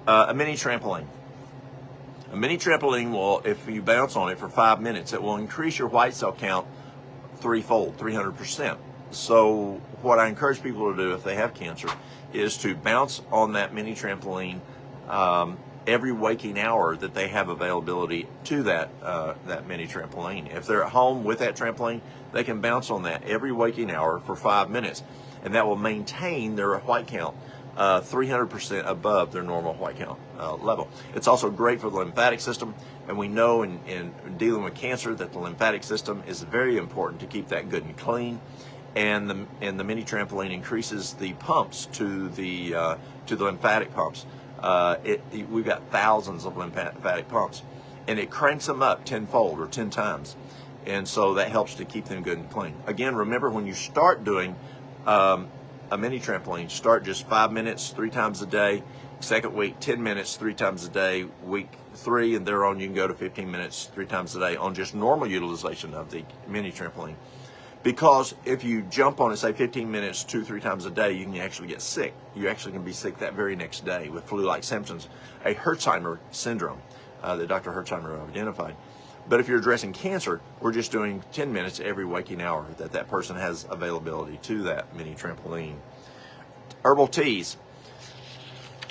A mini trampoline. A mini trampoline will, if you bounce on it for 5 minutes, it will increase your white cell count threefold, 300%. So what I encourage people to do if they have cancer is to bounce on that mini trampoline every waking hour that they have availability to that mini trampoline. If they're at home with that trampoline, they can bounce on that every waking hour for 5 minutes, and that will maintain their white count 300% above their normal white count level. It's also great for the lymphatic system, and we know in dealing with cancer that the lymphatic system is very important to keep that good and clean. And the mini trampoline increases the pumps to the lymphatic pumps. We've got thousands of lymphatic pumps, and it cranks them up tenfold or 10 times, and so that helps to keep them good and clean. Again, remember when you start doing a mini trampoline, start just 5 minutes 3 times a day. Second week, 10 minutes 3 times a day. Week 3 and thereon, you can go to 15 minutes 3 times a day on just normal utilization of the mini trampoline. Because if you jump on it, say 15 minutes 2-3 times a day, you can actually get sick. You actually can be sick that very next day with flu-like symptoms, a Herxheimer syndrome that Dr. Herxheimer identified. But if you're addressing cancer, we're just doing 10 minutes every waking hour that person has availability to that mini trampoline. Herbal teas.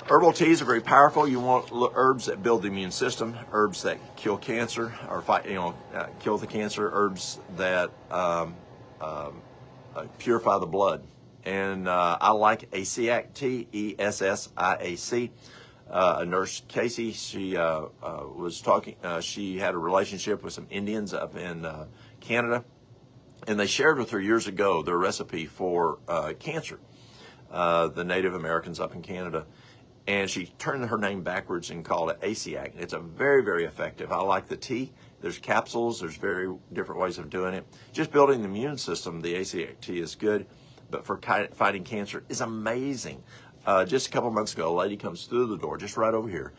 Herbal teas are very powerful. You want herbs that build the immune system, herbs that kill cancer or fight, kill the cancer, herbs that purify the blood. And I like Essiac tea, ESSIAC. A nurse, Casey, she was talking, she had a relationship with some Indians up in Canada, and they shared with her years ago their recipe for cancer, the Native Americans up in Canada. And she turned her name backwards and called it Essiac. It's a very, very effective. I like the tea. There's capsules. There's very different ways of doing it. Just building the immune system, the Essiac tea is good, but for fighting cancer is amazing. Just a couple months ago, a lady comes through the door, just right over here.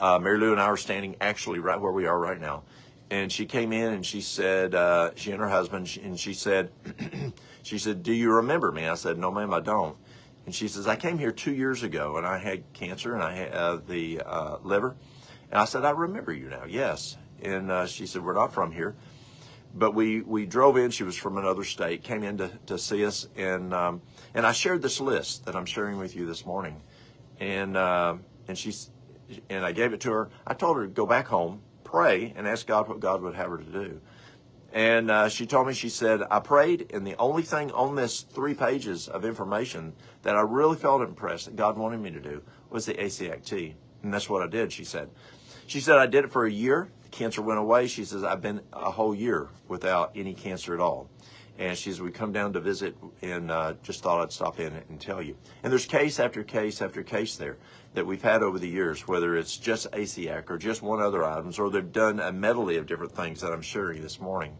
Mary Lou and I are standing actually right where we are right now. And she came in and she said, she and her husband, and she said, do you remember me? I said, no, ma'am, I don't. And she says, I came here 2 years ago and I had cancer and I had the liver. And I said, I remember you now, yes. And she said, we're not from here. But we drove in. She was from another state, came in to see us, and I shared this list that I'm sharing with you this morning, and I gave it to her. I told her to go back home, pray, and ask God what God would have her to do. And she told me, she said, I prayed, and the only thing on this 3 pages of information that I really felt impressed that God wanted me to do was the Essiac tea, and that's what I did. She said, I did it for a year. Cancer went away. She says, I've been a whole year without any cancer at all. And she says, we come down to visit and just thought I'd stop in and tell you. And there's case after case after case there that we've had over the years, whether it's just Essiac or just one other items, or they've done a medley of different things that I'm sharing this morning.